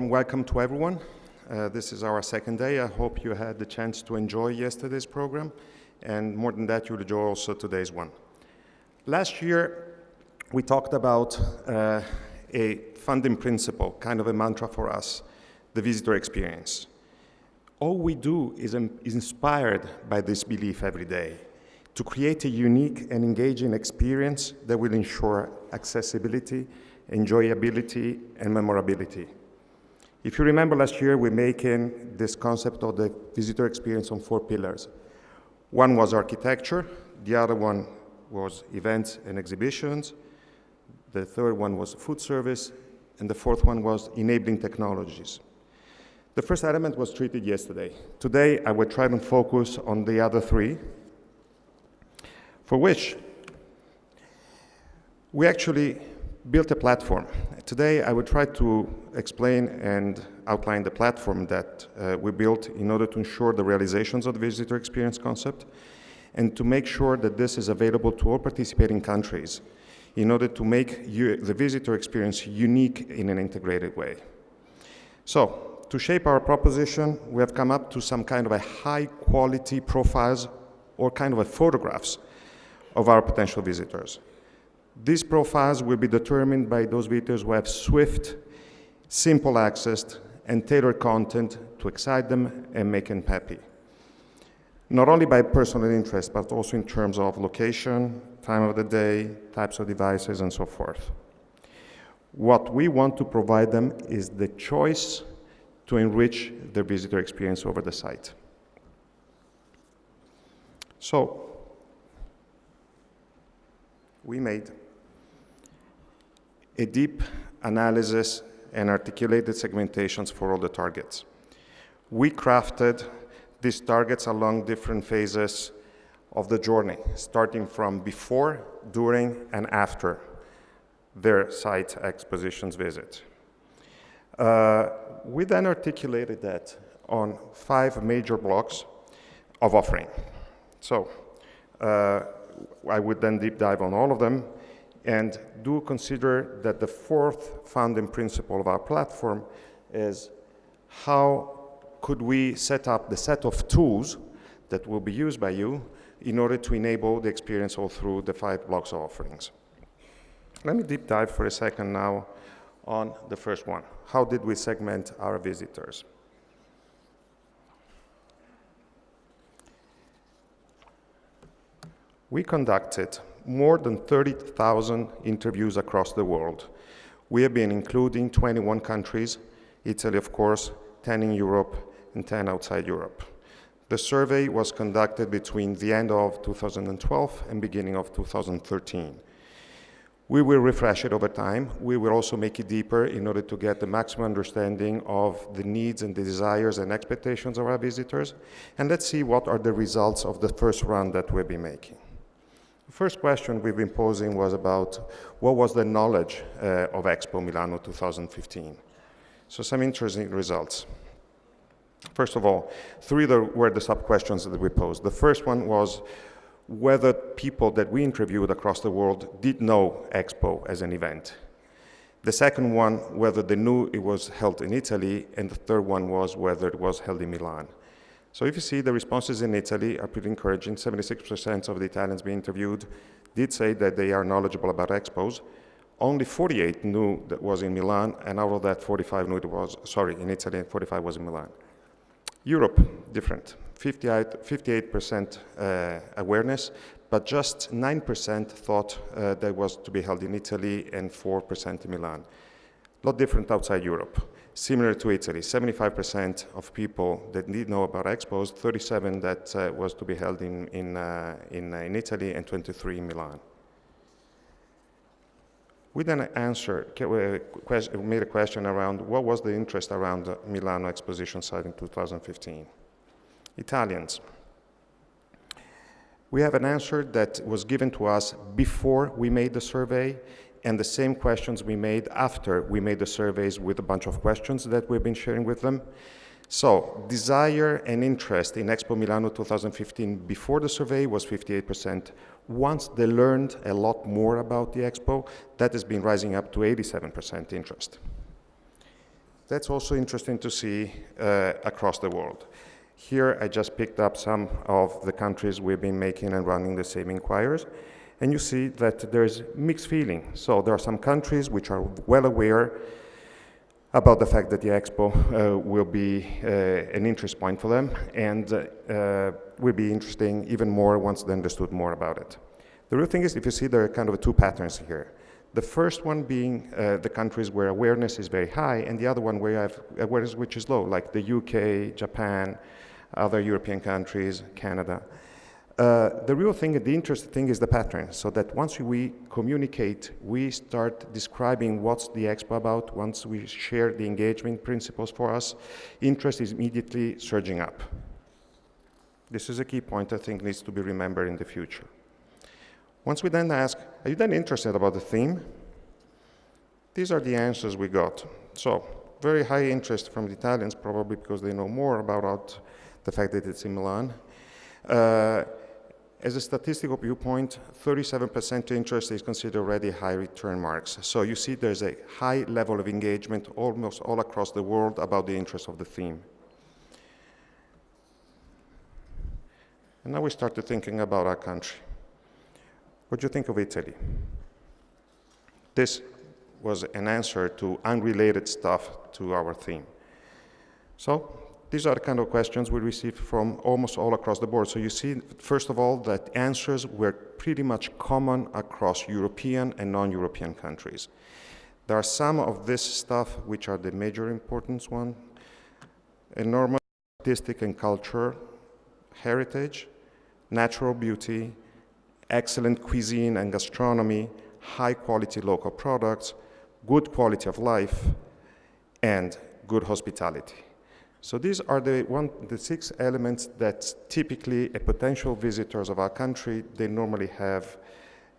warm welcome to everyone. This is our second day. I hope you had the chance to enjoy yesterday's program, and more than that, you'll enjoy also today's one. Last year, we talked about a funding principle, kind of a mantra for us, the visitor experience. All we do is inspired by this belief every day to create a unique and engaging experience that will ensure accessibility, enjoyability, and memorability. If you remember last year, we're making this concept of the visitor experience on 4 pillars. One was architecture, the other one was events and exhibitions, the third one was food service, and the fourth one was enabling technologies. The first element was treated yesterday. Today, I will try to focus on the other 3, for which we actually built a platform. Today, I will try to explain and outline the platform that we built in order to ensure the realizations of the visitor experience concept and to make sure that this is available to all participating countries in order to make the visitor experience unique in an integrated way. So, to shape our proposition, we have come up to some kind of a high-quality profiles or kind of a photographs of our potential visitors. These profiles will be determined by those visitors who have swift, simple access and tailored content to excite them and make them happy. Not only by personal interest, but also in terms of location, time of the day, types of devices, and so forth. What we want to provide them is the choice to enrich their visitor experience over the site. So, we made a deep analysis and articulated segmentations for all the targets. We crafted these targets along different phases of the journey, starting from before, during, and after their site expositions visit. We then articulated that on 5 major blocks of offering. So, I would then deep dive on all of them, and do consider that the 4th founding principle of our platform is how could we set up the set of tools that will be used by you in order to enable the experience all through the 5 blocks of offerings. Let me deep dive for a second now on the first one. How did we segment our visitors? We conducted more than 30,000 interviews across the world. We have been including 21 countries, Italy, of course, 10 in Europe, and 10 outside Europe. The survey was conducted between the end of 2012 and beginning of 2013. We will refresh it over time. We will also make it deeper in order to get the maximum understanding of the needs and the desires and expectations of our visitors. And let's see what are the results of the first run that we'll be making. The first question we've been posing was about what was the knowledge of EXPO Milano 2015. So some interesting results. First of all, 3 were the sub-questions that we posed. The first one was whether people that we interviewed across the world did know EXPO as an event. The second one, whether they knew it was held in Italy, and the third one was whether it was held in Milan. So if you see, the responses in Italy are pretty encouraging. 76% of the Italians being interviewed did say that they are knowledgeable about expos. Only 48 knew that was in Milan, and out of that, 45 knew it was, in Italy, and 45 was in Milan. Europe, different. 58% awareness, but just 9% thought that was to be held in Italy and 4% in Milan. A lot different outside Europe. Similar to Italy, 75% of people that did know about expos, 37 that was to be held in Italy, and 23 in Milan. We then made a question around what was the interest around Milano exposition site in 2015. Italians. We have an answer that was given to us before we made the survey, and the same questions we made after we made the surveys with a bunch of questions that we've been sharing with them. So, desire and interest in EXPO Milano 2015 before the survey was 58%. Once they learned a lot more about the Expo, that has been rising up to 87% interest. That's also interesting to see across the world. Here, I just picked up some of the countries we've been making and running the same inquiries, and you see that there's mixed feeling. So there are some countries which are well aware about the fact that the Expo will be an interest point for them, and will be interesting even more once they understood more about it. The real thing is, if you see, there are kind of two patterns here. The first one being the countries where awareness is very high, and the other one where you have awareness which is low, like the UK, Japan, other European countries, Canada. The real thing, the interesting thing is the pattern, so that once we communicate, we start describing what's the Expo about, once we share the engagement principles for us, interest is immediately surging up. This is a key point I think needs to be remembered in the future. Once we then ask, are you then interested about the theme? These are the answers we got. So, very high interest from the Italians, probably because they know more about the fact that it's in Milan. As a statistical viewpoint, 37% interest is considered already high return marks. So you see there's a high level of engagement almost all across the world about the interest of the theme. And now we started thinking about our country. What do you think of Italy? This was an answer to unrelated stuff to our theme. So these are the kind of questions we received from almost all across the board. So you see, first of all, that answers were pretty much common across European and non-European countries. There are some of this stuff which are the major importance one: enormous artistic and culture, heritage, natural beauty, excellent cuisine and gastronomy, high quality local products, good quality of life, and good hospitality. So these are the 6 elements that typically a potential visitors of our country, they normally have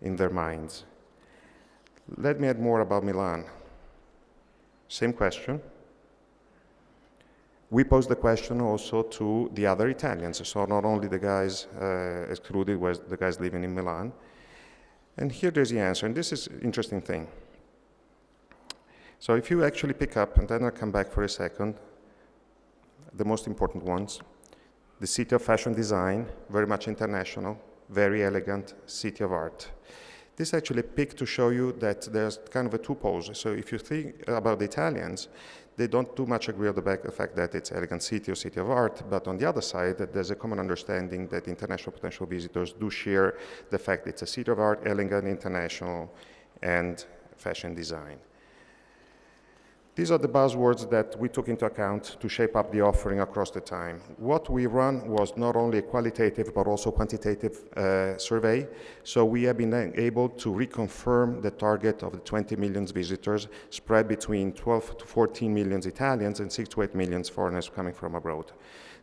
in their minds. Let me add more about Milan. Same question. We posed the question also to the other Italians, so not only the guys excluded was the guys living in Milan. And here there's the answer, and this is an interesting thing. So if you actually pick up, and then I'll come back for a second, the most important ones: the city of fashion design, very much international, very elegant, city of art. This actually picked to show you that there's kind of a two poles. So if you think about the Italians, they don't too much agree on the fact that it's elegant city or city of art, but on the other side, that there's a common understanding that international potential visitors do share the fact that it's a city of art, elegant, international, and fashion design. These are the buzzwords that we took into account to shape up the offering across the time. What we run was not only a qualitative but also quantitative survey, so we have been able to reconfirm the target of the 20 million visitors spread between 12 to 14 million Italians and 6 to 8 million foreigners coming from abroad.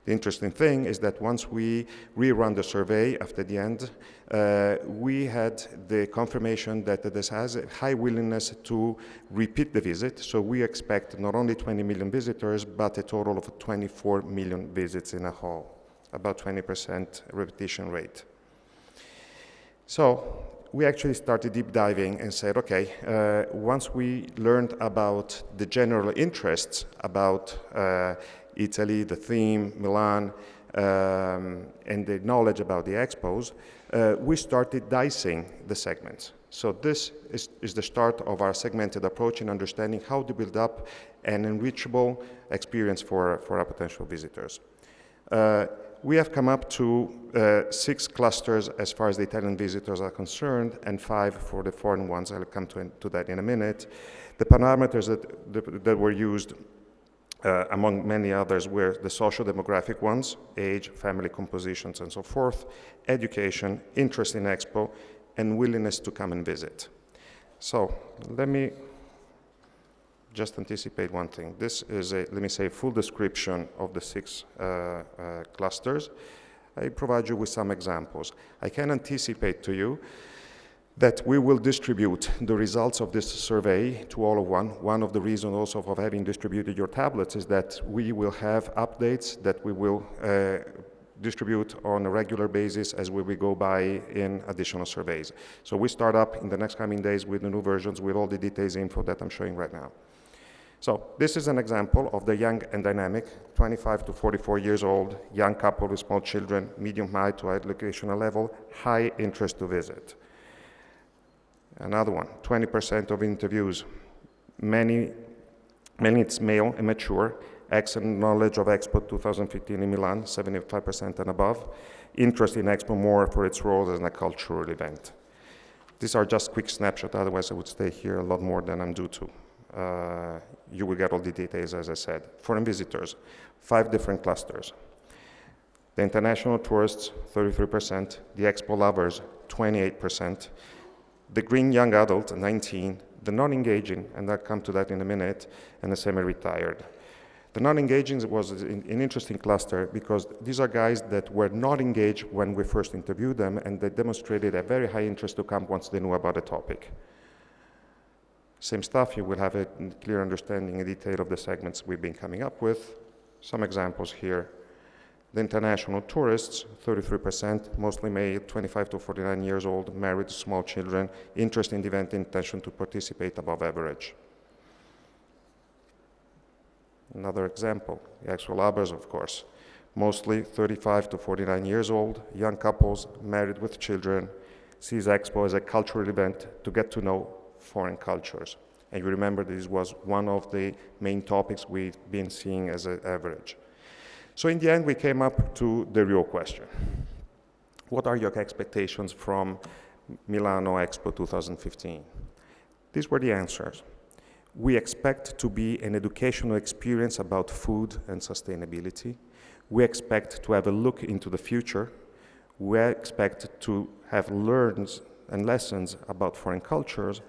The interesting thing is that once we rerun the survey after the end, we had the confirmation that there has a high willingness to repeat the visit. So we expect not only 20 million visitors, but a total of 24 million visits in a whole, about 20% repetition rate. So we actually started deep diving and said, okay, once we learned about the general interests about Italy, the theme, Milan, and the knowledge about the expos, we started dicing the segments. So this is the start of our segmented approach in understanding how to build up an enrichable experience for our potential visitors. We have come up to 6 clusters as far as the Italian visitors are concerned, and 5 for the foreign ones. I'll come to that in a minute. The parameters that were used, among many others, were the social demographic ones: age, family compositions, and so forth, education, interest in Expo, and willingness to come and visit. So let me just anticipate one thing. This is let me say, a full description of the 6 clusters. I provide you with some examples. I can anticipate to you that we will distribute the results of this survey to all of one. One of the reasons also of having distributed your tablets is that we will have updates that we will distribute on a regular basis as we go by in additional surveys. So we start up in the next coming days with the new versions with all the details info that I'm showing right now. So this is an example of the young and dynamic, 25 to 44 years old, young couple with small children, medium height to educational level, high interest to visit. Another one, 20% of interviews, many it's male and mature, excellent knowledge of EXPO 2015 in Milan, 75% and above, interest in EXPO more for its role as a cultural event. These are just quick snapshots, otherwise I would stay here a lot more than I'm due to. You will get all the details, as I said. Foreign visitors, 5 different clusters. The international tourists, 33%. The EXPO lovers, 28%. The green young adult, 19%. The non-engaging, and I'll come to that in a minute, and the semi-retired. The non-engaging was an interesting cluster because these are guys that were not engaged when we first interviewed them, and they demonstrated a very high interest to come once they knew about the topic. Same stuff, you will have a clear understanding and detail of the segments we've been coming up with. Some examples here. The international tourists, 33%, mostly male, 25 to 49 years old, married, small children, interest in the event, intention to participate above average. Another example, the EXPO lovers, of course, mostly 35 to 49 years old, young couples, married with children, sees EXPO as a cultural event to get to know foreign cultures. And you remember this was one of the main topics we've been seeing as an average. So in the end, we came up to the real question. What are your expectations from Milano EXPO 2015? These were the answers. We expect to be an educational experience about food and sustainability. We expect to have a look into the future. We expect to have learns and lessons about foreign cultures,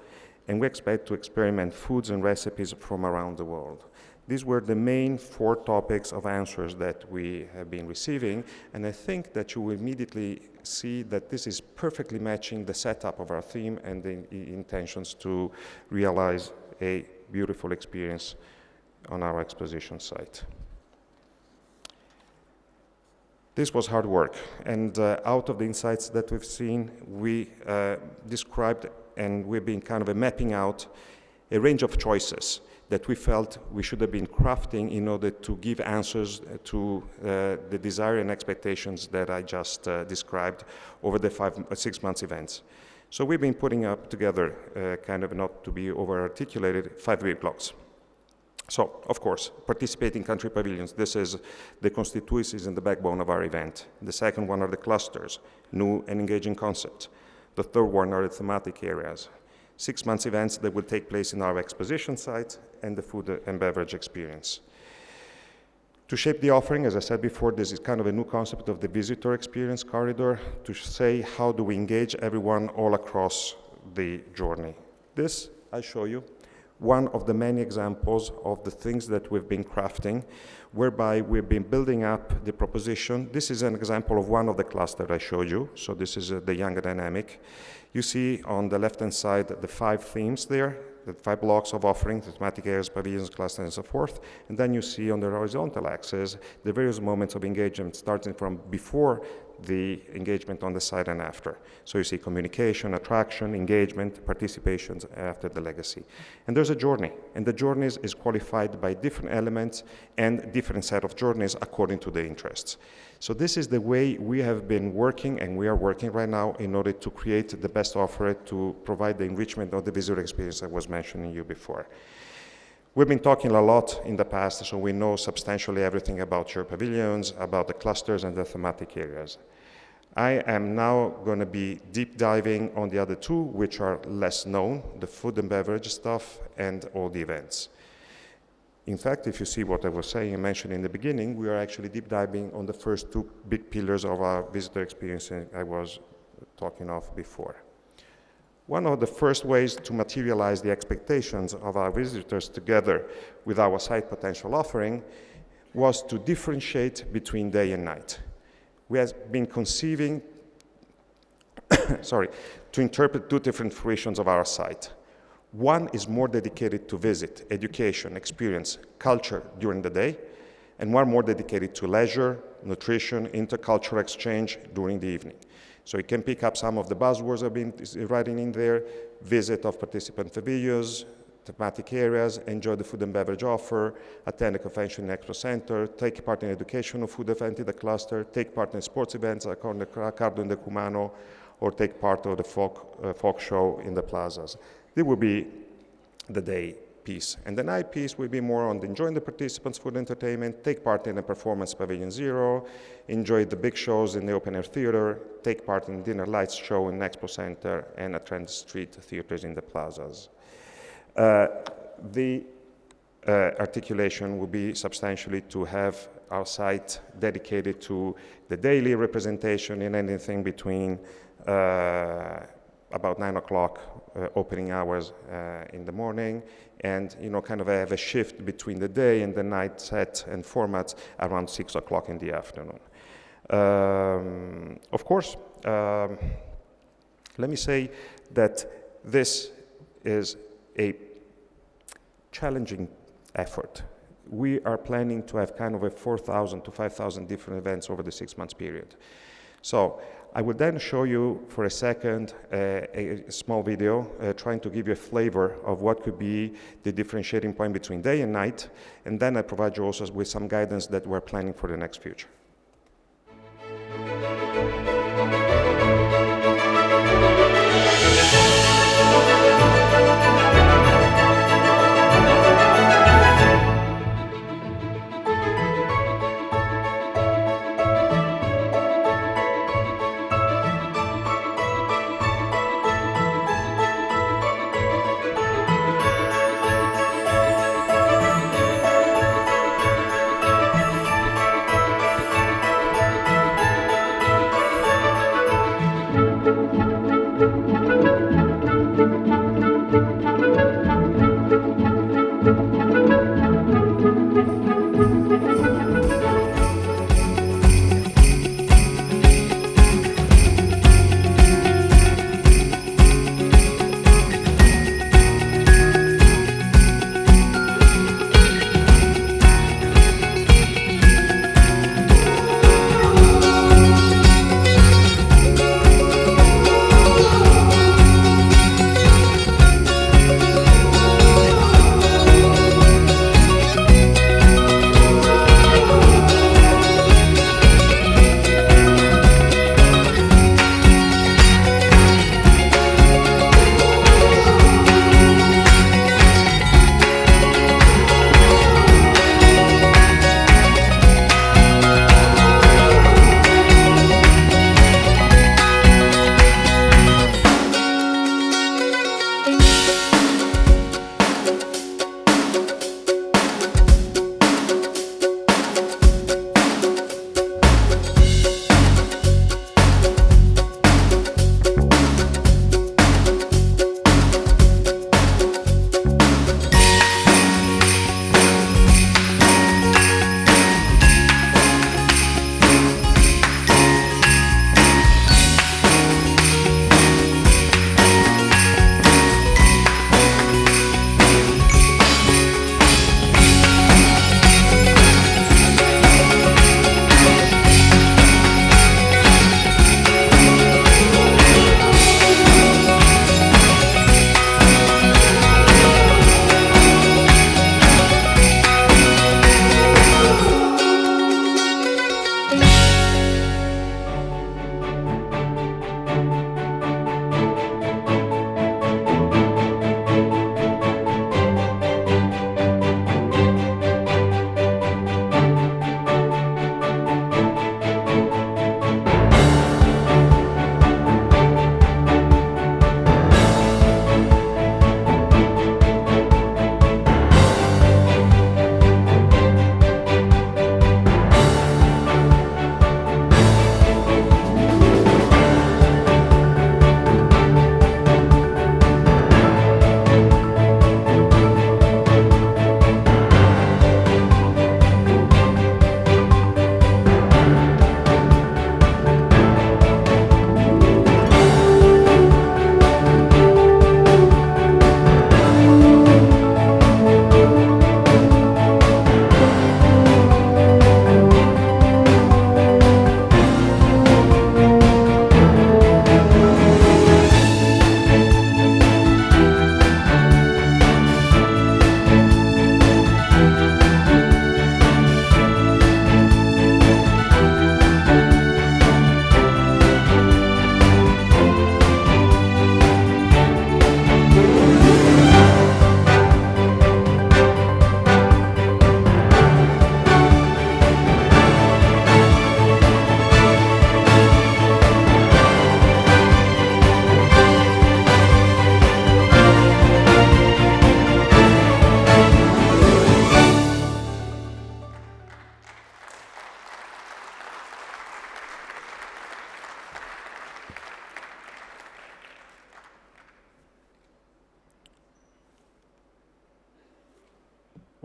and we expect to experiment foods and recipes from around the world. These were the main 4 topics of answers that we have been receiving, and I think that you will immediately see that this is perfectly matching the setup of our theme and the intentions to realize a beautiful experience on our exposition site. This was hard work, and out of the insights that we've seen, we described, and we've been kind of mapping out a range of choices that we felt we should have been crafting in order to give answers to the desire and expectations that I just described over the 6 months events. So we've been putting up together, kind of not to be over-articulated, 5 big blocks. So, of course, participating country pavilions. This is the constituencies and the backbone of our event. The second one are the clusters, new and engaging concepts. The third one are the thematic areas. 6 months events that will take place in our exposition site and the food and beverage experience. To shape the offering, as I said before, this is kind of a new concept of the visitor experience corridor to say how do we engage everyone all across the journey. This, I show you, one of the many examples of the things that we've been crafting, whereby we've been building up the proposition. This is an example of one of the clusters I showed you. So this is the younger dynamic. You see on the left-hand side the 5 themes there, the 5 blocks of offerings, the thematic areas, pavilions, clusters, and so forth. And then you see on the horizontal axis the various moments of engagement, starting from before the engagement on the site and after. So you see communication, attraction, engagement, participations after the legacy. And there's a journey, and the journeys is qualified by different elements and different set of journeys according to the interests. So this is the way we have been working, and we are working right now in order to create the best offer to provide the enrichment of the visitor experience I was mentioning you before. We've been talking a lot in the past, so we know substantially everything about your pavilions, about the clusters and the thematic areas. I am now going to be deep diving on the other 2, which are less known, the food and beverage stuff and all the events. In fact, if you see what I was saying and mentioned in the beginning, we are actually deep diving on the first 2 big pillars of our visitor experience I was talking of before. One of the first ways to materialize the expectations of our visitors together with our site potential offering was to differentiate between day and night. We have been conceiving, to interpret 2 different fruitions of our site. One is more dedicated to visit, education, experience, culture during the day, and one more dedicated to leisure, nutrition, intercultural exchange during the evening. So you can pick up some of the buzzwords I've been writing in there: visit of participant pavilions, thematic areas, enjoy the food and beverage offer, attend a convention in Expo Center, take part in educational food event in the cluster, take part in sports events like on the Cardo and the Cumano, or take part of the folk show in the plazas. This will be the day piece. And the night piece will be more on enjoying the participants' food entertainment, take part in the performance Pavilion Zero, enjoy the big shows in the open air theater, take part in dinner lights show in Expo Center, and attend street theaters in the plazas. The articulation will be substantially to have our site dedicated to the daily representation in anything between about 9 o'clock opening hours in the morning, and kind of have a shift between the day and the night set and formats around 6 o'clock in the afternoon. Of course, let me say that this is a challenging effort. We are planning to have kind of a 4,000 to 5,000 different events over the 6 months period. So I will then show you for a second a small video trying to give you a flavor of what could be the differentiating point between day and night, and then I provide you also with some guidance that we're planning for the next future.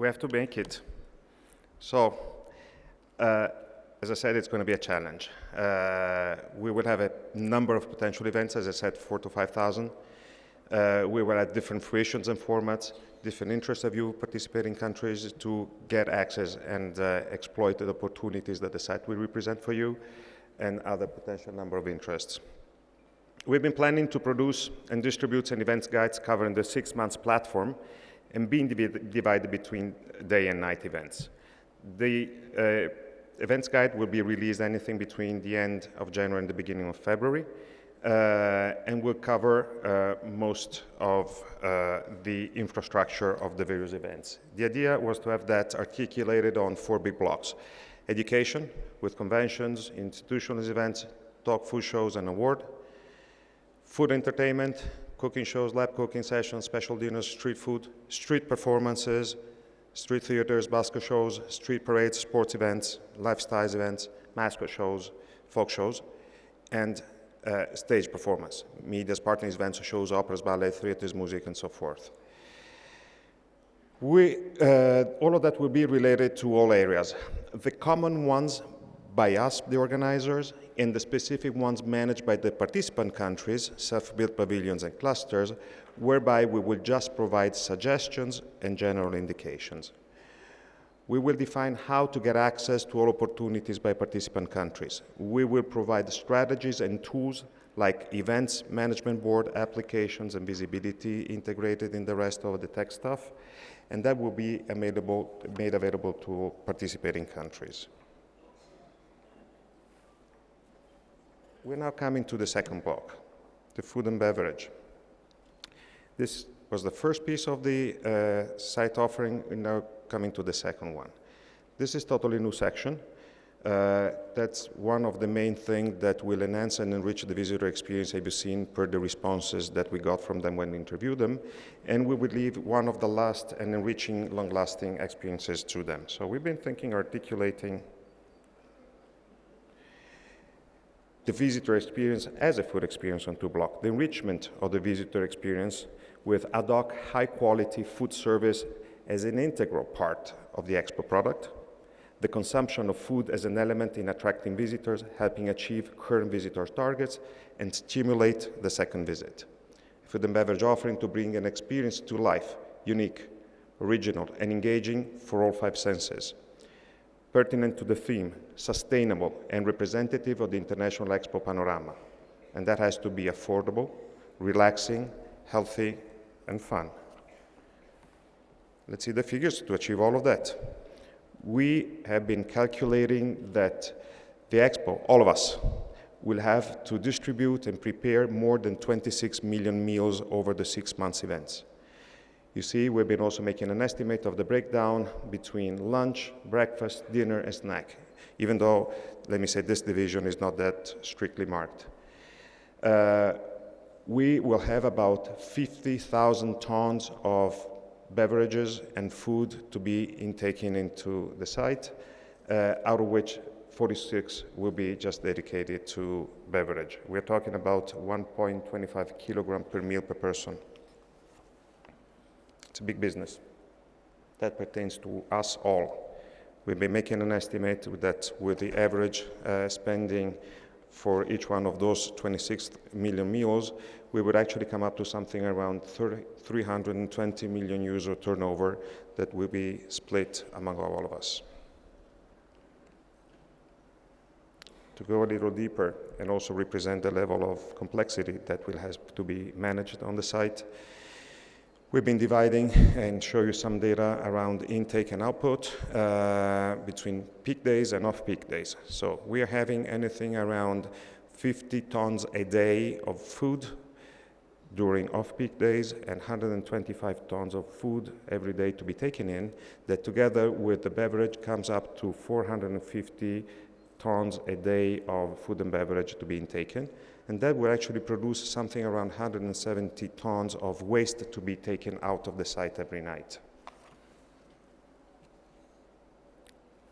we have to make it. So, as I said, it's going to be a challenge. We will have a number of potential events, as I said, 4,000 to 5,000. We will have different fruitions and formats, different interests of you participating countries to get access and exploit the opportunities that the site will represent for you and other potential number of interests. We've been planning to produce and distribute an events guides covering the 6 months platform and being divided between day and night events. The events guide will be released anything between the end of January and the beginning of February, and will cover most of the infrastructure of the various events. The idea was to have that articulated on 4 big blocks: education, with conventions, institutional events, talk, food shows, and award; food entertainment, cooking shows, lab cooking sessions, special dinners, street food, street performances, street theaters, basket shows, street parades, sports events, lifestyle events, mascot shows, folk shows, and stage performance, medias, partners, events, shows, operas, ballet, theaters, music, and so forth. All of that will be related to all areas. The common ones by us, the organizers, and the specific ones managed by the participant countries, self-built pavilions and clusters, whereby we will just provide suggestions and general indications. We will define how to get access to all opportunities by participant countries. We will provide strategies and tools like events, management board, applications, and visibility integrated in the rest of the tech stuff, and that will be made available to participating countries. We're now coming to the second block, the food and beverage. This was the first piece of the site offering. We're now coming to the second one. This is totally new section. That's one of the main things that will enhance and enrich the visitor experience have you seen per the responses that we got from them when we interviewed them. And we would leave one of the last and enriching, long-lasting experiences to them. So we've been thinking, articulating the visitor experience as a food experience on 2 blocks, the enrichment of the visitor experience with ad hoc, high-quality food service as an integral part of the EXPO product, the consumption of food as an element in attracting visitors, helping achieve current visitor targets, and stimulate the second visit. Food and beverage offering to bring an experience to life, unique, original, and engaging for all 5 senses. Pertinent to the theme, sustainable, and representative of the International EXPO panorama. And that has to be affordable, relaxing, healthy, and fun. Let's see the figures to achieve all of that. We have been calculating that the EXPO, all of us, will have to distribute and prepare more than 26 million meals over the 6 months events. You see, we've been also making an estimate of the breakdown between lunch, breakfast, dinner, and snack, even though, let me say, this division is not that strictly marked. We will have about 50,000 tons of beverages and food to be taken into the site, out of which 46 will be just dedicated to beverage. We're talking about 1.25 kilogram per meal per person. It's a big business. That pertains to us all. We've been making an estimate that with the average spending for each one of those 26 million meals, we would actually come up to something around 320 million euro turnover that will be split among all of us. To go a little deeper and also represent the level of complexity that will have to be managed on the site, we've been dividing and show you some data around intake and output between peak days and off-peak days. So we are having anything around 50 tons a day of food during off-peak days and 125 tons of food every day to be taken in, that together with the beverage comes up to 450 tons a day of food and beverage to be taken. And that will actually produce something around 170 tons of waste to be taken out of the site every night.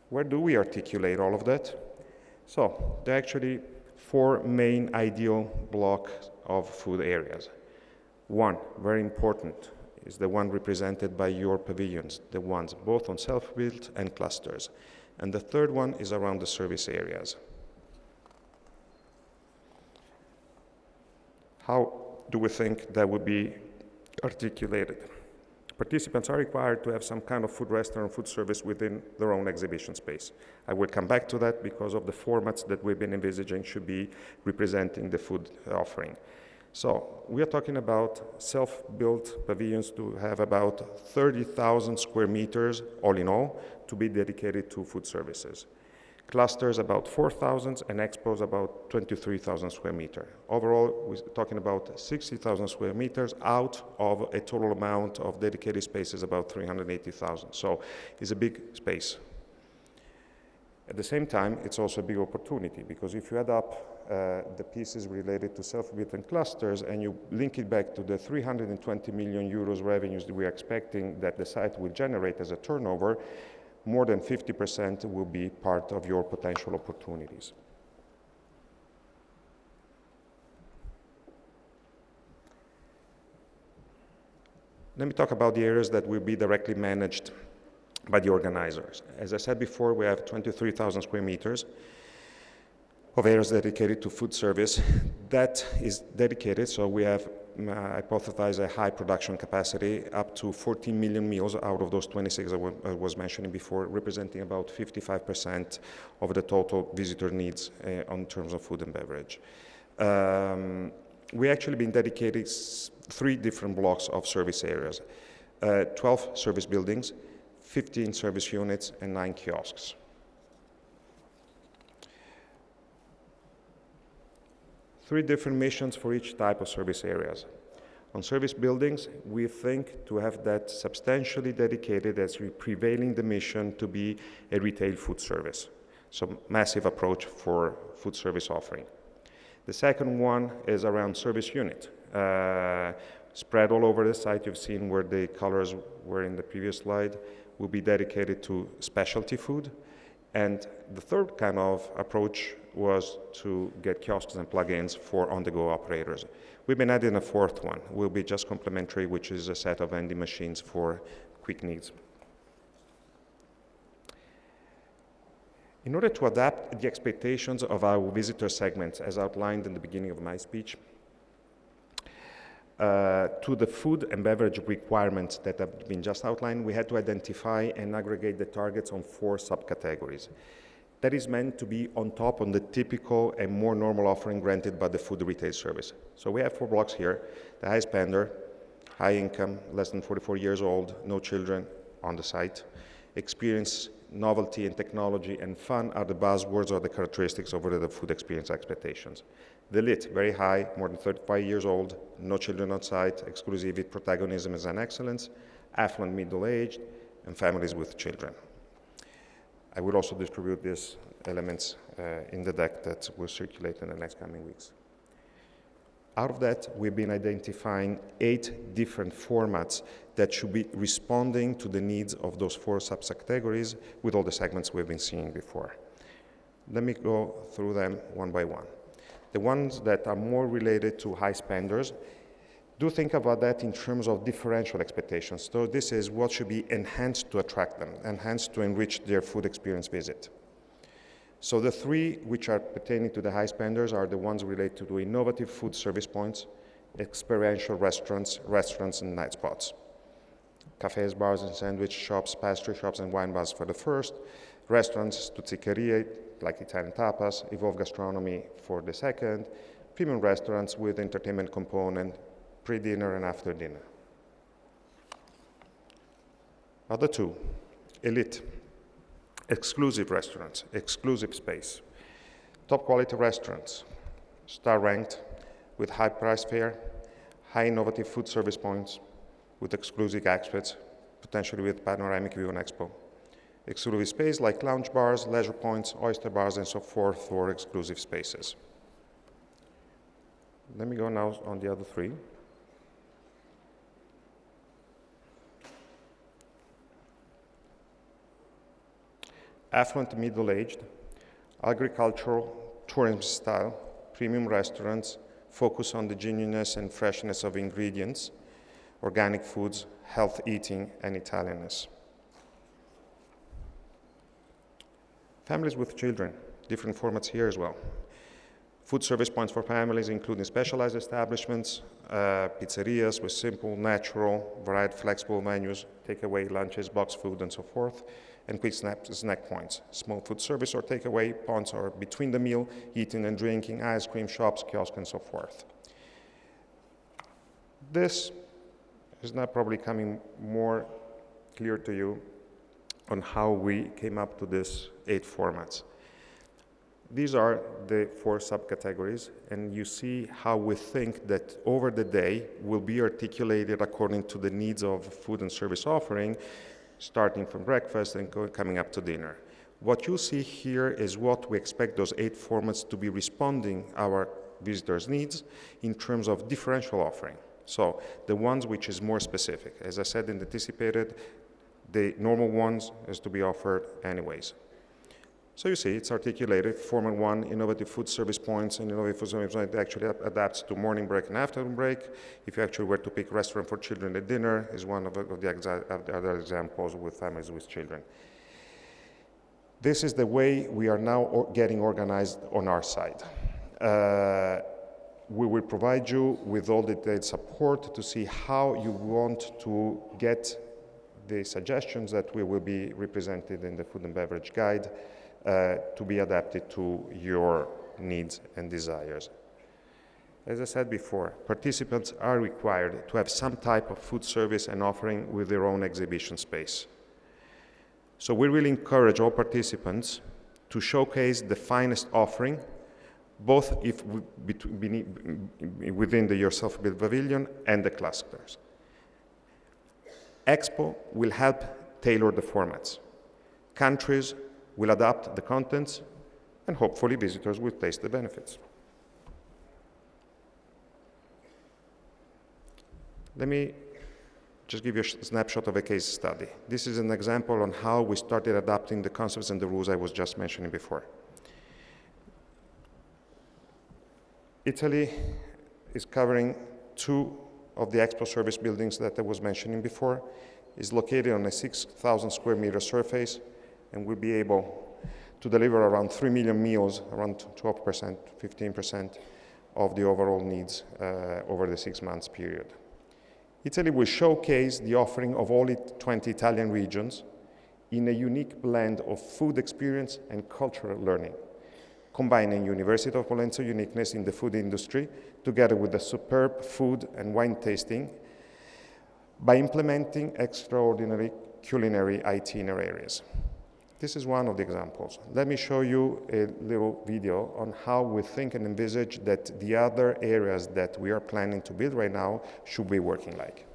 Where do we articulate all of that? So there are actually 4 main ideal blocks of food areas. One, very important, is the one represented by your pavilions, the ones both on self-built and clusters. And the third one is around the service areas. How do we think that would be articulated? Participants are required to have some kind of food restaurant, food service within their own exhibition space. I will come back to that because of the formats that we've been envisaging should be representing the food offering. So we are talking about self-built pavilions to have about 30,000 square meters, all in all, to be dedicated to food services. Clusters about 4,000 and expos about 23,000 square meters. Overall, we're talking about 60,000 square meters out of a total amount of dedicated spaces about 380,000. So it's a big space. At the same time, it's also a big opportunity because if you add up the pieces related to self-built and clusters and you link it back to the 320 million euros revenues that we're expecting that the site will generate as a turnover, more than 50% will be part of your potential opportunities. Let me talk about the areas that will be directly managed by the organizers. As I said before, we have 23,000 square meters of areas dedicated to food service. That is dedicated, so we have hypothesized a high production capacity up to 14 million meals out of those 26 I was mentioning before, representing about 55% of the total visitor needs in terms of food and beverage. We actually been dedicated 3 different blocks of service areas, 12 service buildings, 15 service units, and 9 kiosks. Three different missions for each type of service areas. On service buildings, we think to have that substantially dedicated as prevailing the mission to be a retail food service. So massive approach for food service offering. The second one is around service unit. Spread all over the site, you've seen where the colors were in the previous slide, will be dedicated to specialty food. And the third kind of approach was to get kiosks and plugins for on-the-go operators. We've been adding a fourth one. Will be just complementary, which is a set of vending machines for quick needs. In order to adapt the expectations of our visitor segments, as outlined in the beginning of my speech, to the food and beverage requirements that have been just outlined, we had to identify and aggregate the targets on 4 subcategories. That is meant to be on top on the typical and more normal offering granted by the food retail service. So we have 4 blocks here: the high spender, high income, less than 44 years old, no children on the site. Experience, novelty, and technology and fun are the buzzwords or the characteristics over the food experience expectations. The elite, very high, more than 35 years old, no children on site, exclusivity, protagonism is an excellence, affluent, middle-aged, and families with children. I will also distribute these elements in the deck that will circulate in the next coming weeks. Out of that, we've been identifying 8 different formats that should be responding to the needs of those 4 subcategories with all the segments we've been seeing before. Let me go through them one by one. The ones that are more related to high spenders, do think about that in terms of differential expectations. So this is what should be enhanced to attract them, enhanced to enrich their food experience visit. So the 3 which are pertaining to the high spenders are the ones related to innovative food service points, experiential restaurants and night spots. Cafes, bars and sandwich shops, pastry shops and wine bars for the first, restaurants, stuzzicherie, like Italian tapas, evolved gastronomy for the second, premium restaurants with entertainment component, pre-dinner and after dinner. Other 2, elite, exclusive restaurants, exclusive space, top quality restaurants, star ranked with high price fare, high innovative food service points with exclusive experts, potentially with panoramic view on EXPO. Exclusive space like lounge bars, leisure points, oyster bars, and so forth for exclusive spaces. Let me go now on the other 3. Affluent middle-aged, agricultural, tourism style, premium restaurants, focus on the genuineness and freshness of ingredients, organic foods, health eating, and Italianness. Families with children, different formats here as well. Food service points for families, including specialized establishments, pizzerias with simple, natural, varied, flexible menus, takeaway lunches, box food, and so forth, and quick snack points. Small food service or takeaway points are between the meal, eating and drinking, ice cream shops, kiosks, and so forth. This is now probably coming more clear to you on how we came up to these 8 formats. These are the 4 subcategories, and you see how we think that over the day will be articulated according to the needs of food and service offering, starting from breakfast and coming up to dinner. What you see here is what we expect those 8 formats to be responding our visitors' needs in terms of differential offering. So the ones which is more specific. As I said and anticipated, the normal ones is to be offered anyways. So you see, it's articulated. Format 1, innovative food service points, and innovative food service points actually adapts to morning break and afternoon break. If you actually were to pick restaurant for children at dinner, is one of the other examples with families with children. This is the way we are now getting organized on our side. We will provide you with all detailed support to see how you want to get the suggestions that we will be represented in the food and beverage guide to be adapted to your needs and desires. As I said before, participants are required to have some type of food service and offering with their own exhibition space. So we really encourage all participants to showcase the finest offering, both within the Your Self-Built Pavilion and the clusters. EXPO will help tailor the formats. Countries will adapt the contents, and hopefully visitors will taste the benefits. Let me just give you a snapshot of a case study. This is an example on how we started adapting the concepts and the rules I was just mentioning before. Italy is covering 2 of the EXPO service buildings that I was mentioning before. Is located on a 6,000 square meter surface, and will be able to deliver around 3 million meals, around 12%, 15% of the overall needs over the 6 months period. Italy will showcase the offering of all 20 Italian regions in a unique blend of food experience and cultural learning, combining University of Valencia uniqueness in the food industry together with the superb food and wine tasting by implementing extraordinary culinary itineraries. This is one of the examples. Let me show you a little video on how we think and envisage that the other areas that we are planning to build right now should be working like.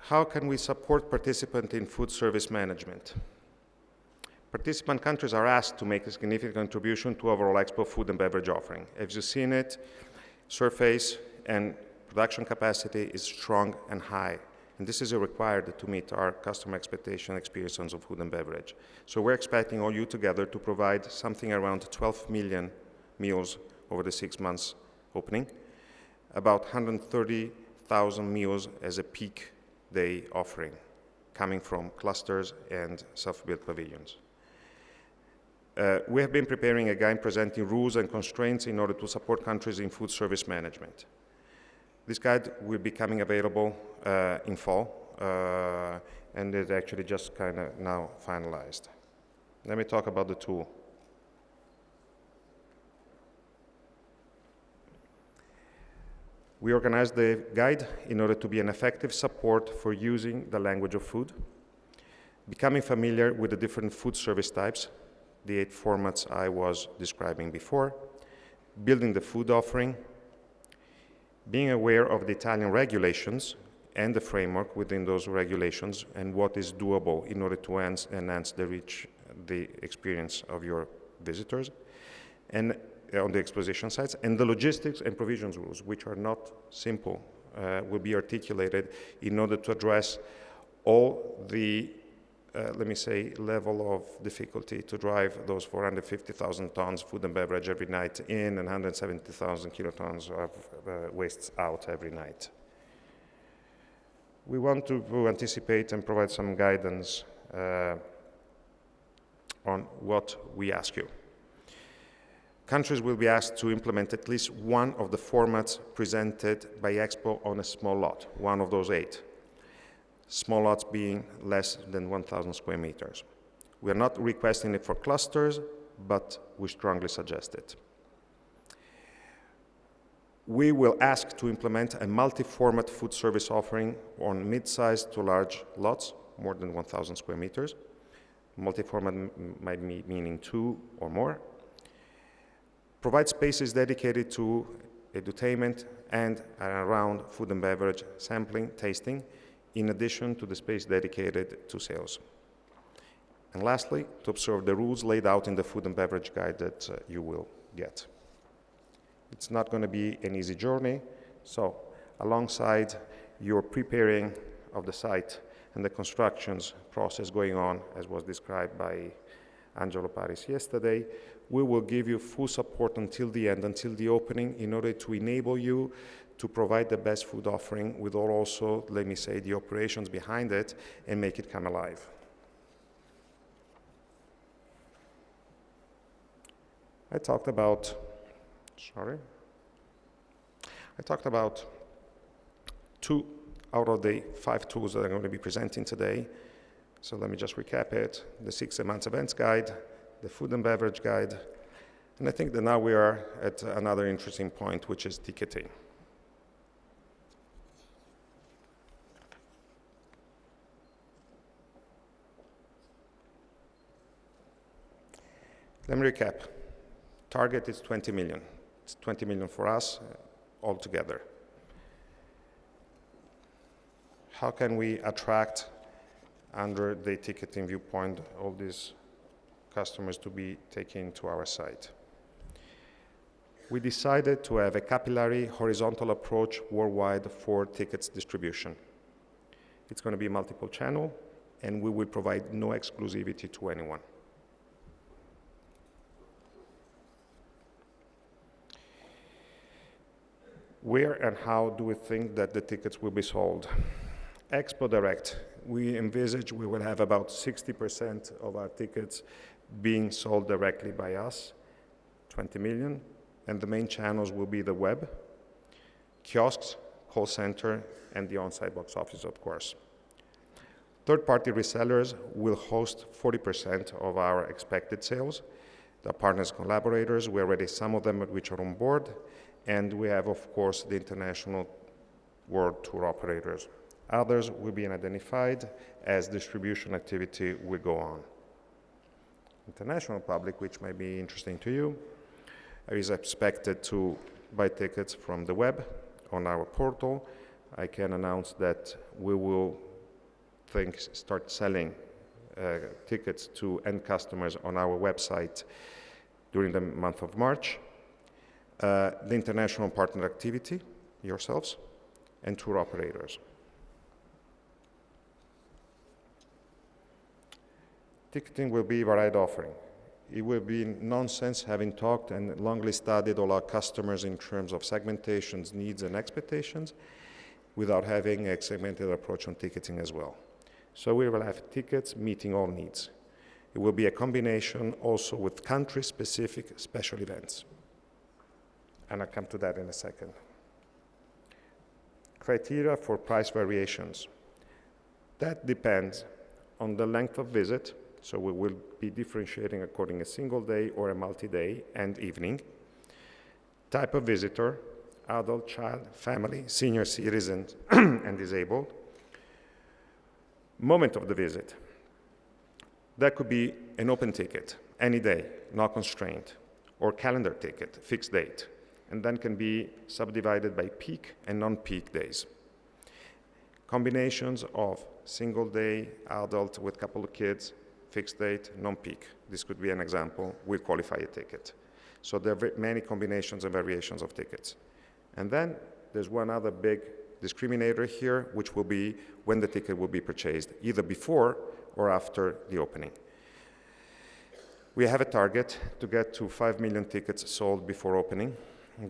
How can we support participants in food service management? Participant countries are asked to make a significant contribution to overall EXPO food and beverage offering. As you've seen it, surface and production capacity is strong and high, and this is required to meet our customer expectation experience of food and beverage. So we're expecting all you together to provide something around 12 million meals over the 6 months opening, about 130,000 meals as a peak day offering, coming from clusters and self-built pavilions. We have been preparing a guide presenting rules and constraints in order to support countries in food service management. This guide will be coming available in fall, and is actually just kind of now finalized. Let me talk about the tool. We organized the guide in order to be an effective support for using the language of food, becoming familiar with the different food service types, the 8 formats I was describing before, building the food offering, being aware of the Italian regulations and the framework within those regulations and what is doable in order to enhance the experience of your visitors, and on the exposition sites, and the logistics and provisions rules, which are not simple, will be articulated in order to address all the, let me say, level of difficulty to drive those 450,000 tons food and beverage every night in and 170,000 kilotons of wastes out every night. We want to anticipate and provide some guidance on what we ask you. Countries will be asked to implement at least one of the formats presented by EXPO on a small lot, one of those 8. Small lots being less than 1,000 square meters. We are not requesting it for clusters, but we strongly suggest it. We will ask to implement a multi-format food service offering on mid-sized to large lots, more than 1,000 square meters. Multi-format might meaning 2 or more. Provide spaces dedicated to edutainment and around food and beverage sampling, tasting, in addition to the space dedicated to sales. And lastly, to observe the rules laid out in the food and beverage guide that you will get. It's not going to be an easy journey, so alongside your preparing of the site and the constructions process going on, as was described by Angelo Paris yesterday, we will give you full support until the end, until the opening, in order to enable you to provide the best food offering with all also, let me say, the operations behind it and make it come alive. I talked about 2 out of the 5 tools that I'm going to be presenting today. So let me just recap it. The 6 months events guide, the food and beverage guide, and I think that now we are at another interesting point, which is ticketing. Let me recap. Target is 20 million. It's 20 million for us altogether. How can we attract, under the ticketing viewpoint, all these customers to be taken to our site? We decided to have a capillary horizontal approach worldwide for tickets distribution. It's going to be multiple channel, and we will provide no exclusivity to anyone. Where and how do we think that the tickets will be sold? EXPO Direct, we envisage we will have about 60% of our tickets being sold directly by us, 20 million, and the main channels will be the web, kiosks, call center, and the on-site box office, of course. Third-party resellers will host 40% of our expected sales. The partners, collaborators, we already some of them which are on board, and we have, of course, the international world tour operators. Others will be identified as distribution activity will go on. International public, which might be interesting to you, is expected to buy tickets from the web on our portal. I can announce that we will start selling tickets to end customers on our website during the month of March. The international partner activity, yourselves, and tour operators. Ticketing will be a varied offering. It will be nonsense having talked and longly studied all our customers in terms of segmentations, needs, and expectations without having a segmented approach on ticketing as well. So we will have tickets meeting all needs. It will be a combination also with country-specific special events. And I'll come to that in a second. Criteria for price variations. That depends on the length of visit, so we will be differentiating according a single day or a multi-day and evening. Type of visitor, adult, child, family, senior citizens, and disabled. Moment of the visit. That could be an open ticket, any day, not constrained, or calendar ticket, fixed date, and then can be subdivided by peak and non-peak days. Combinations of single day, adult with a couple of kids, fixed date, non-peak. This could be an example, will qualify a ticket. So there are many combinations and variations of tickets. And then there's one other big discriminator here, which will be when the ticket will be purchased, either before or after the opening. We have a target to get to 5 million tickets sold before opening.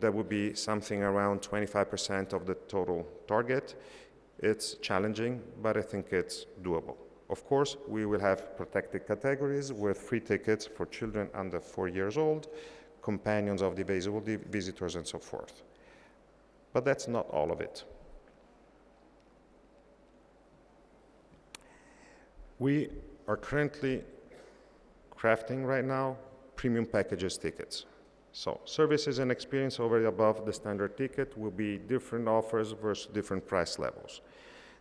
That would be something around 25% of the total target. It's challenging, but I think it's doable. Of course, we will have protected categories with free tickets for children under 4 years old, companions of the disabled visitors, and so forth. But that's not all of it. We are currently crafting right now premium packages tickets. So services and experience over and above the standard ticket will be different offers versus different price levels.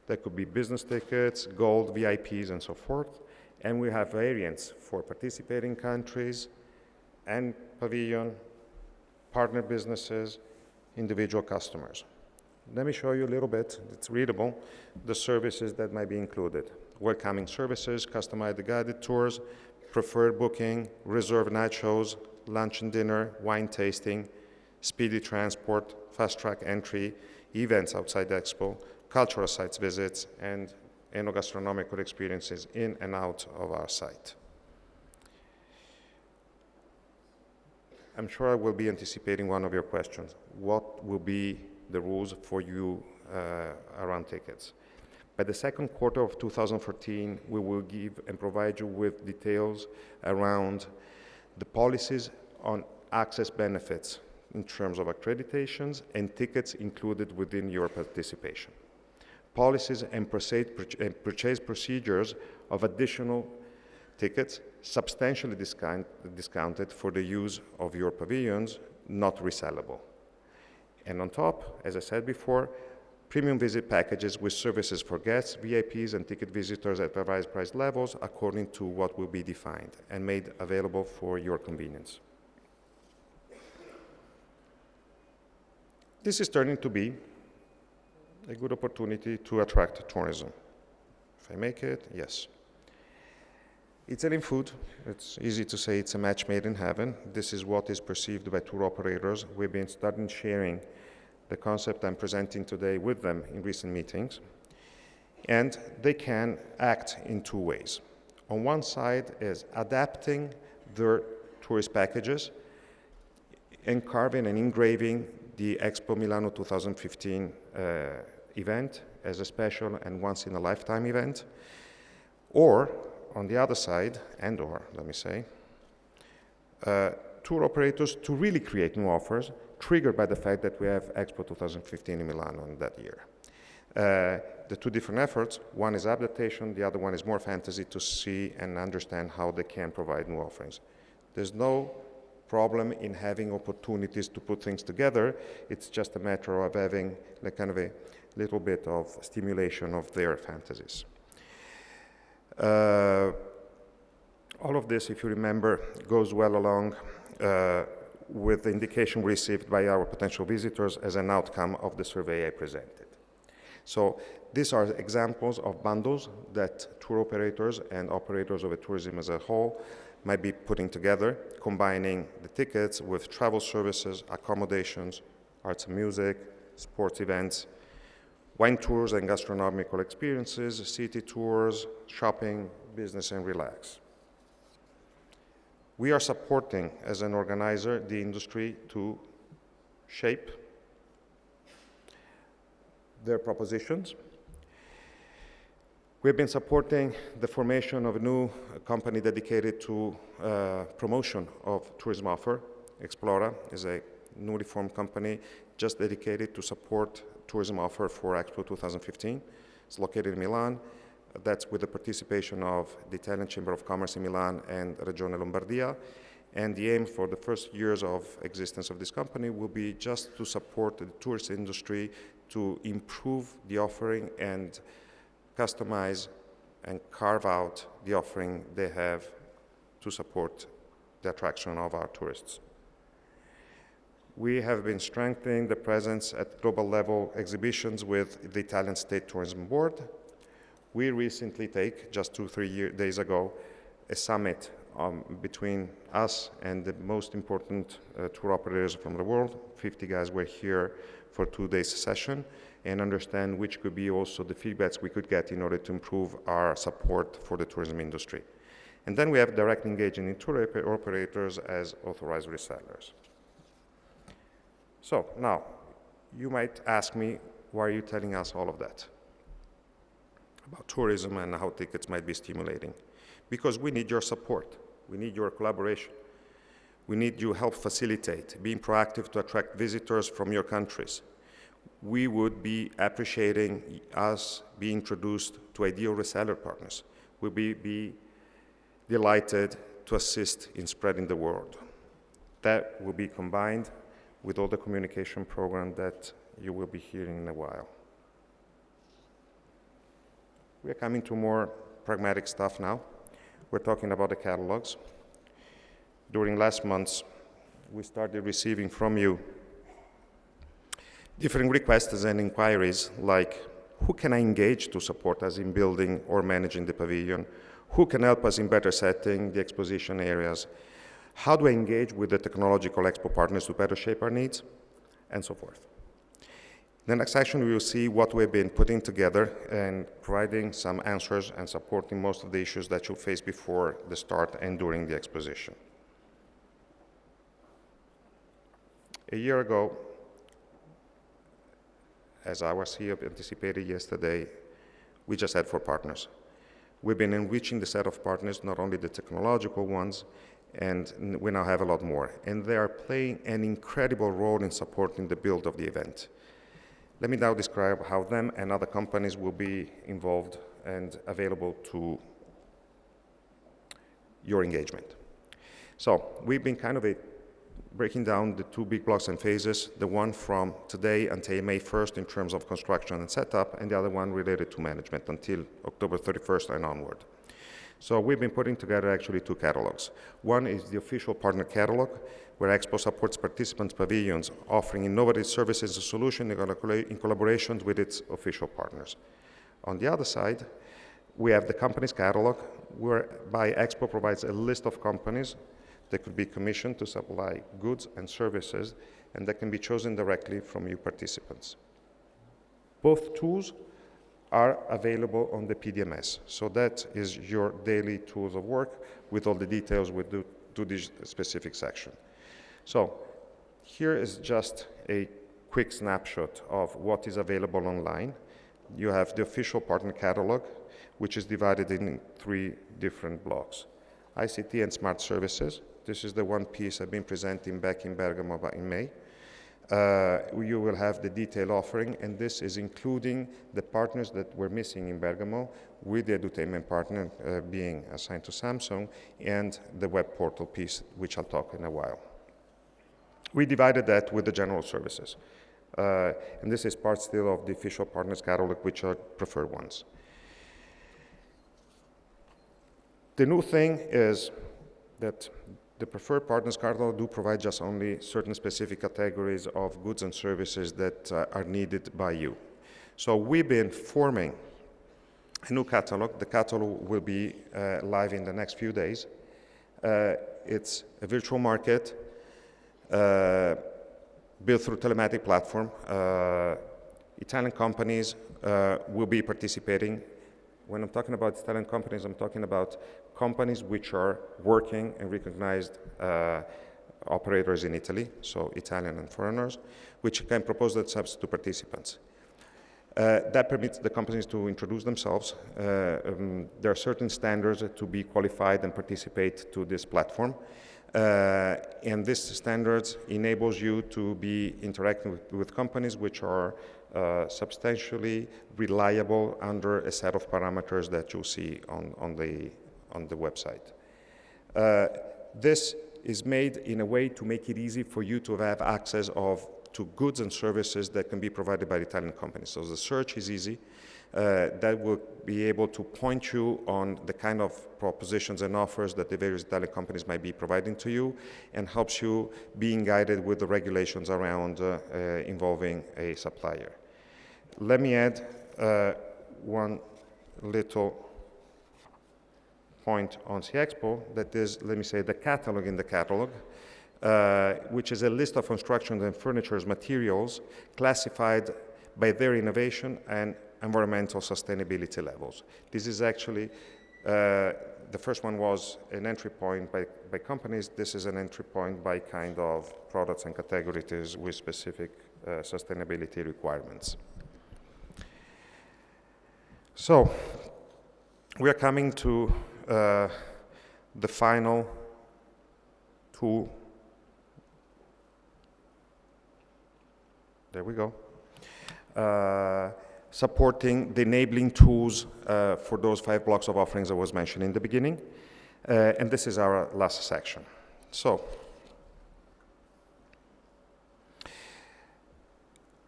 That could be business tickets, gold, VIPs, and so forth. And we have variants for participating countries and pavilion, partner businesses, individual customers. Let me show you a little bit, it's readable, the services that might be included. Welcoming services, customized guided tours, preferred booking, reserved night shows, lunch and dinner, wine tasting, speedy transport, fast-track entry, events outside the expo, cultural sites visits, and enogastronomical experiences in and out of our site. I'm sure I will be anticipating one of your questions. What will be the rules for you around tickets? By the second quarter of 2014, we will give and provide you with details around the policies on access benefits in terms of accreditations and tickets included within your participation. Policies and purchase procedures of additional tickets substantially discounted for the use of your pavilions, not resellable. And on top, as I said before, premium visit packages with services for guests, VIPs, and ticket visitors at various price levels according to what will be defined and made available for your convenience. This is turning to be a good opportunity to attract tourism. If I make it, yes. Italian food, it's easy to say it's a match made in heaven. This is what is perceived by tour operators. We've been starting sharing the concept I'm presenting today with them in recent meetings. And they can act in two ways. On one side is adapting their tourist packages and carving and engraving the EXPO Milano 2015 event as a special and once-in-a-lifetime event. Or, on the other side, let me say, tour operators to really create new offers triggered by the fact that we have EXPO 2015 in Milano in that year. The two different efforts, one is adaptation, the other one is more fantasy to see and understand how they can provide new offerings. There's no problem in having opportunities to put things together. It's just a matter of having like kind of a little bit of stimulation of their fantasies. All of this, if you remember, goes well along with the indication received by our potential visitors as an outcome of the survey I presented. So these are examples of bundles that tour operators and operators of tourism as a whole might be putting together, combining the tickets with travel services, accommodations, arts and music, sports events, wine tours and gastronomical experiences, city tours, shopping, business, and relax. We are supporting, as an organizer, the industry to shape their propositions. We've been supporting the formation of a new company dedicated to promotion of tourism offer. Explora is a newly formed company just dedicated to support tourism offer for EXPO 2015. It's located in Milan. That's with the participation of the Italian Chamber of Commerce in Milan and Regione Lombardia. And the aim for the first years of existence of this company will be just to support the tourist industry to improve the offering and customize and carve out the offering they have to support the attraction of our tourists. We have been strengthening the presence at global level exhibitions with the Italian State Tourism Board. We recently just 2-3 days ago, a summit between us and the most important tour operators from the world. 50 guys were here for 2 days session and understand which could be also the feedbacks we could get in order to improve our support for the tourism industry. And then we have direct engagement in tour operators as authorized resellers. So now, you might ask me, why are you telling us all of that about tourism and how tickets might be stimulating? Because we need your support. We need your collaboration. We need you help facilitate, being proactive to attract visitors from your countries. We would be appreciating us being introduced to ideal reseller partners. We'll be delighted to assist in spreading the word. That will be combined with all the communication program that you will be hearing in a while. We are coming to more pragmatic stuff now. We're talking about the catalogs. During last months, we started receiving from you different requests and inquiries like, who can I engage to support us in building or managing the pavilion? Who can help us in better setting the exposition areas? How do I engage with the technological expo partners to better shape our needs? And so forth. In the next section, we will see what we've been putting together and providing some answers and supporting most of the issues that you'll face before the start and during the exposition. A year ago, as our CEO anticipated yesterday, we just had 4 partners. We've been enriching the set of partners, not only the technological ones, and we now have a lot more. And they are playing an incredible role in supporting the build of the event. Let me now describe how them and other companies will be involved and available to your engagement. So we've been kind of breaking down the 2 big blocks and phases, the one from today until May 1st in terms of construction and setup, and the other one related to management until October 31st and onward. So we've been putting together actually 2 catalogs. One is the official partner catalog, where EXPO supports participants' pavilions, offering innovative services and solutions in collaboration with its official partners. On the other side, we have the companies catalog, whereby EXPO provides a list of companies that could be commissioned to supply goods and services, and that can be chosen directly from you participants. Both tools are available on the PDMS. So that is your daily tools of work with all the details we do to this specific section. So here is just a quick snapshot of what is available online. You have the official partner catalog, which is divided in 3 different blocks. ICT and smart services. This is the one piece I've been presenting back in Bergamo in May. You will have the detailed offering, and this is including the partners that were missing in Bergamo, with the edutainment partner being assigned to Samsung, and the web portal piece, which I'll talk in a while. We divided that with the general services. And this is part still of the official partners catalog, which are preferred ones. The new thing is that the preferred partners catalog do provide just only certain specific categories of goods and services that are needed by you. So we've been forming a new catalog. The catalog will be live in the next few days. It's a virtual market built through telematic platform. Italian companies will be participating. When I'm talking about Italian companies, I'm talking about companies which are working and recognized operators in Italy, so Italian and foreigners, which can propose themselves to participants. That permits the companies to introduce themselves. There are certain standards to be qualified and participate to this platform. And this standards enables you to be interacting with companies which are substantially reliable under a set of parameters that you'll see on the website. This is made in a way to make it easy for you to have access to goods and services that can be provided by Italian companies. So the search is easy. That will be able to point you on the kind of propositions and offers that the various Italian companies might be providing to you, and helps you being guided with the regulations around involving a supplier. Let me add one little point on EXPO, that is, let me say, the catalog in the catalog, which is a list of construction and furniture materials classified by their innovation and environmental sustainability levels. This is actually, the first one was an entry point by companies. This is an entry point by kind of products and categories with specific sustainability requirements. So, we are coming to the final tool. There we go. Supporting the enabling tools for those 5 blocks of offerings I was mentioning in the beginning. And this is our last section. So,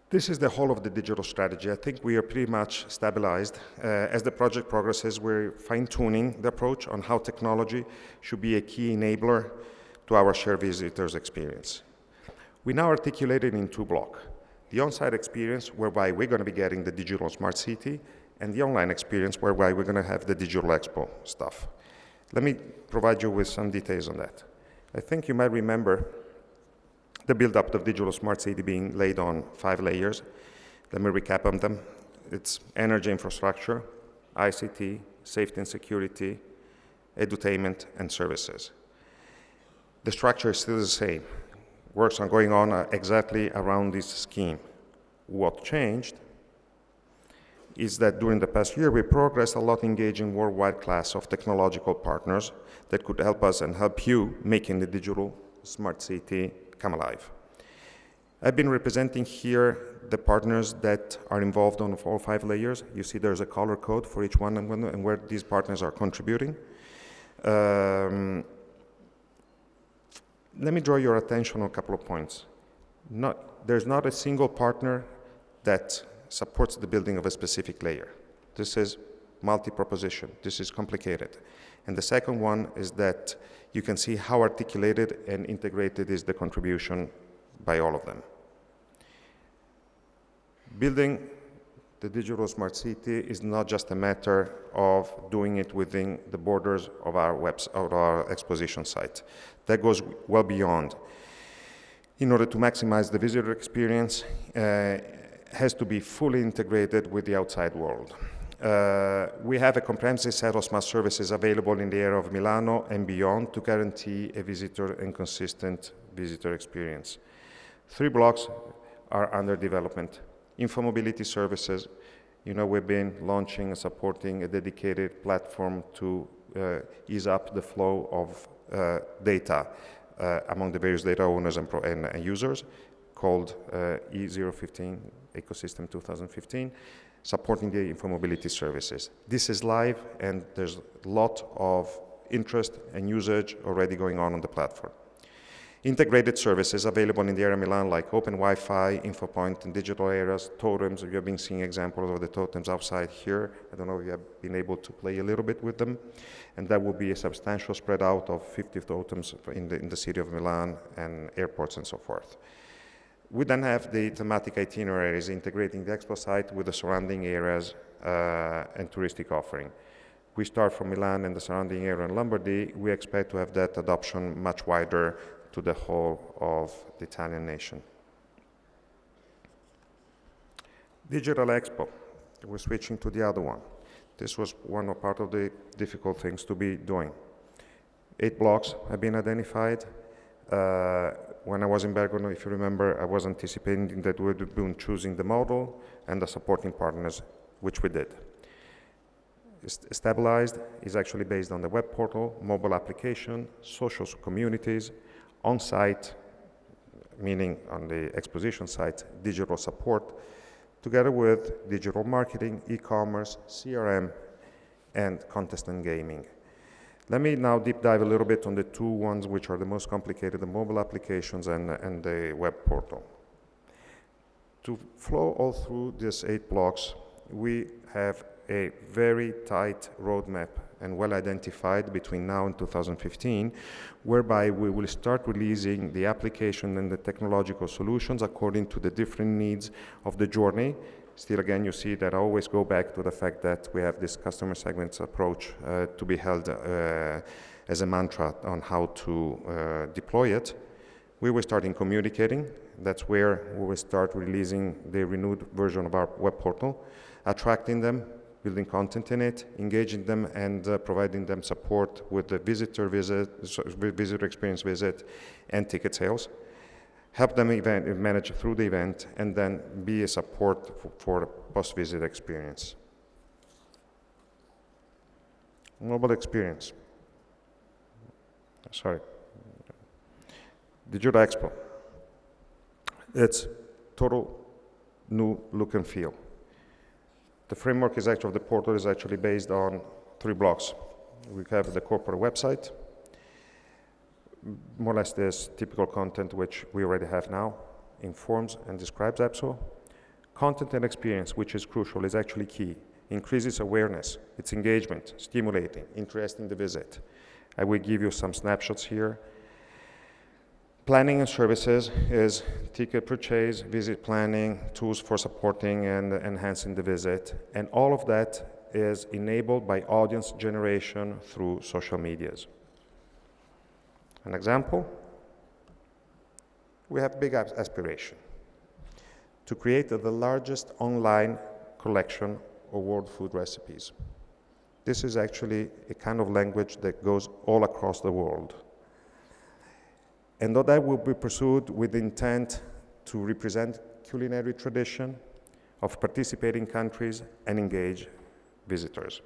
this is the whole of the digital strategy. I think we are pretty much stabilized. As the project progresses, we're fine-tuning the approach on how technology should be a key enabler to our shared visitors experience. We now articulate it in 2 blocks. The on-site experience, whereby we're going to be getting the digital smart city, and the online experience, whereby we're going to have the digital expo stuff. Let me provide you with some details on that. I think you might remember the build-up of digital smart city being laid on 5 layers. Let me recap on them. It's energy infrastructure, ICT, safety and security, edutainment, and services. The structure is still the same. Works are going on exactly around this scheme. What changed is that during the past year, we progressed a lot engaging worldwide class of technological partners that could help us and help you making the digital smart city come alive. I've been representing here the partners that are involved on all 5 layers. You see there's a color code for each one and where these partners are contributing. Let me draw your attention on a couple of points. There's not a single partner that supports the building of a specific layer. This is multi-proposition. This is complicated. And the second one is that you can see how articulated and integrated is the contribution by all of them. Building the digital smart city is not just a matter of doing it within the borders of our exposition site. That goes well beyond. In order to maximize the visitor experience, has to be fully integrated with the outside world. We have a comprehensive set of smart services available in the area of Milano and beyond to guarantee a visitor and consistent visitor experience. 3 blocks are under development. Infomobility services, you know, we've been launching and supporting a dedicated platform to ease up the flow of data among the various data owners and users, called E015 Ecosystem 2015, supporting the infomobility services. This is live, and there's a lot of interest and usage already going on the platform. Integrated services available in the area of Milan, like open Wi-Fi, InfoPoint, and digital areas, totems. You have been seeing examples of the totems outside here. I don't know if you have been able to play a little bit with them. And that will be a substantial spread out of 50 totems in the city of Milan and airports and so forth. We then have the thematic itineraries integrating the expo site with the surrounding areas and touristic offering. We start from Milan and the surrounding area in Lombardy. We expect to have that adoption much wider to the whole of the Italian nation. Digital Expo, we're switching to the other one. This was part of the difficult things to be doing. 8 blocks have been identified. When I was in Bergamo, if you remember, I was anticipating that we would be choosing the model and the supporting partners, which we did. Stabilized is actually based on the web portal, mobile application, social communities, on-site, meaning on the exposition site, digital support, together with digital marketing, e-commerce, CRM, and contest and gaming. Let me now deep dive a little bit on the two ones which are the most complicated, the mobile applications and the web portal. To flow all through these 8 blocks, we have a very tight roadmap and well identified between now and 2015, whereby we will start releasing the application and the technological solutions according to the different needs of the journey. Still, again, you see that I always go back to the fact that we have this customer segments approach to be held as a mantra on how to deploy it. We will start in communicating. That's where we will start releasing the renewed version of our web portal, attracting them, building content in it, engaging them, and providing them support with the visitor experience visit and ticket sales. Help them manage through the event, and then be a support for post-visit experience. Mobile experience. Sorry. Digital EXPO. It's total new look and feel. The framework is actually, of the portal is actually based on 3 blocks. We have the corporate website, more or less this typical content which we already have now, informs and describes EXPO. Content and experience, which is crucial, is actually key. Increases awareness, it's engagement, stimulating, interesting the visit. I will give you some snapshots here. Planning and services is ticket purchase, visit planning, tools for supporting and enhancing the visit. And all of that is enabled by audience generation through social medias. An example, we have big aspiration to create the largest online collection of world food recipes. This is actually a kind of language that goes all across the world. And that will be pursued with intent to represent culinary tradition of participating countries and engage visitors.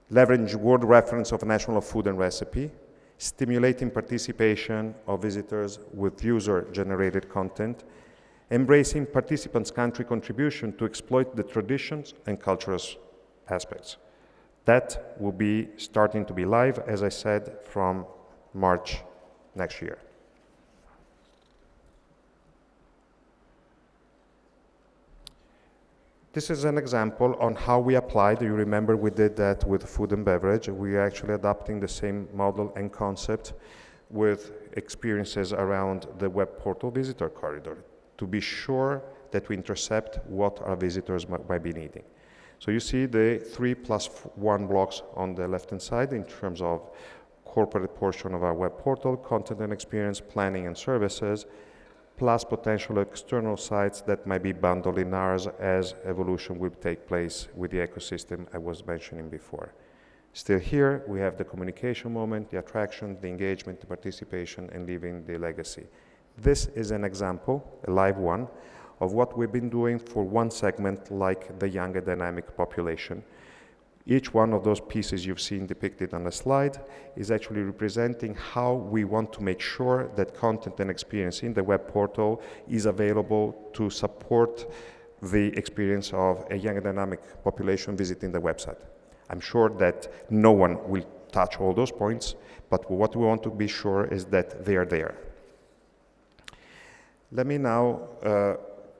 Leverage world reference of national food and recipe, stimulating participation of visitors with user-generated content, embracing participants' country contribution to exploit the traditions and cultural aspects. That will be starting to be live, as I said, from March next year. This is an example on how we applied. You remember we did that with food and beverage. We are actually adopting the same model and concept with experiences around the web portal visitor corridor to be sure that we intercept what our visitors might be needing. So you see the 3+1 blocks on the left-hand side in terms of corporate portion of our web portal, content and experience, planning and services, plus potential external sites that might be bundled in ours as evolution will take place with the ecosystem I was mentioning before. Still here, we have the communication moment, the attraction, the engagement, the participation, and leaving the legacy. This is an example, a live one, of what we've been doing for one segment like the young and dynamic population. Each one of those pieces you've seen depicted on the slide is actually representing how we want to make sure that content and experience in the web portal is available to support the experience of a young and dynamic population visiting the website. I'm sure that no one will touch all those points, but what we want to be sure is that they are there. Let me now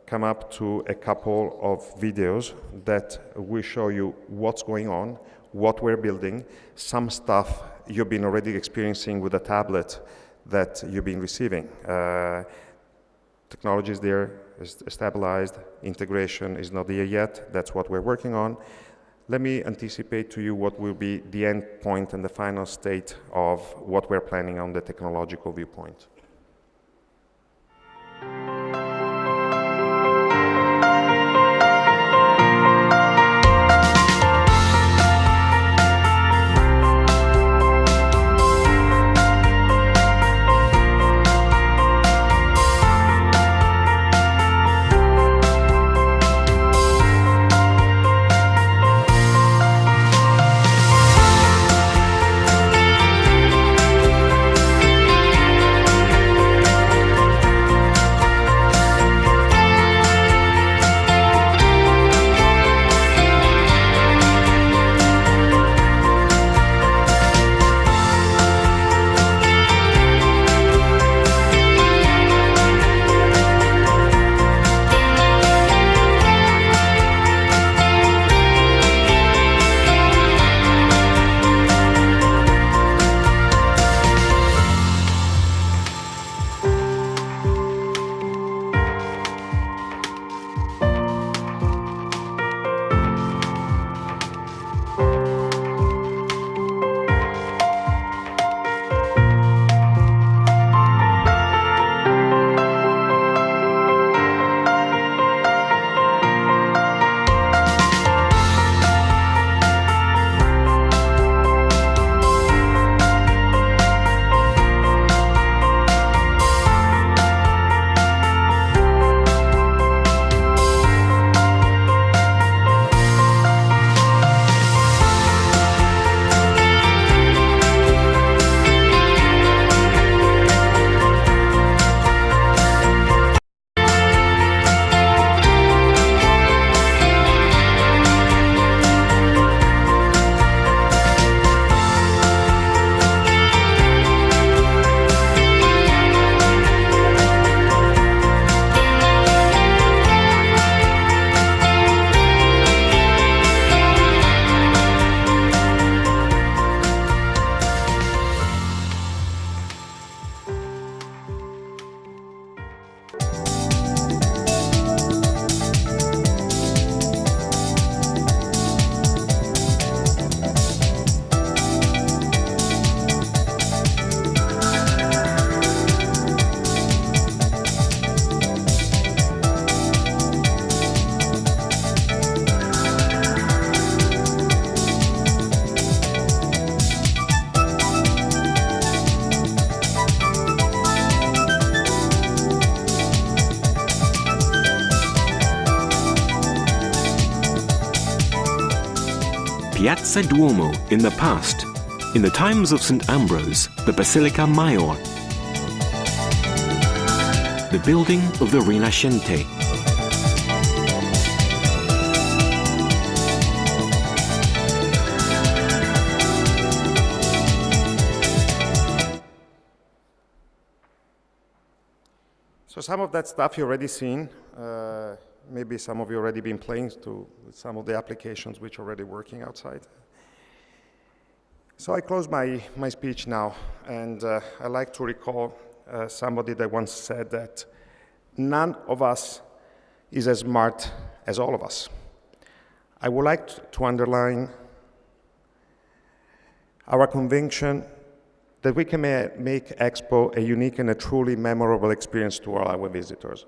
come up to a couple of videos that will show you what's going on, what we're building, some stuff you've been already experiencing with a tablet that you've been receiving. Technology is there, is stabilized, integration is not there yet, that's what we're working on. Let me anticipate to you what will be the end point and the final state of what we're planning on the technological viewpoint. Piazza Duomo in the past, in the times of St. Ambrose, the Basilica Maior, the building of the Rinascente. So some of that stuff you've already seen. Maybe some of you already been playing to some of the applications which are already working outside. So I close my speech now, and I like to recall somebody that once said that none of us is as smart as all of us. I would like to underline our conviction that we can make EXPO a unique and a truly memorable experience to all our visitors.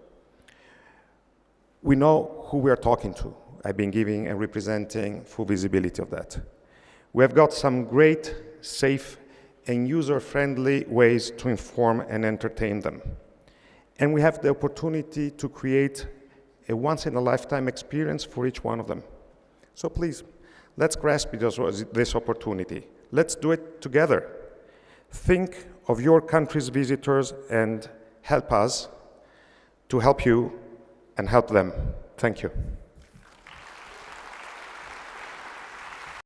We know who we are talking to. I've been giving and representing full visibility of that. We have got some great, safe, and user-friendly ways to inform and entertain them. And we have the opportunity to create a once-in-a-lifetime experience for each one of them. So please, let's grasp this opportunity. Let's do it together. Think of your country's visitors and help us to help you and help them. Thank you.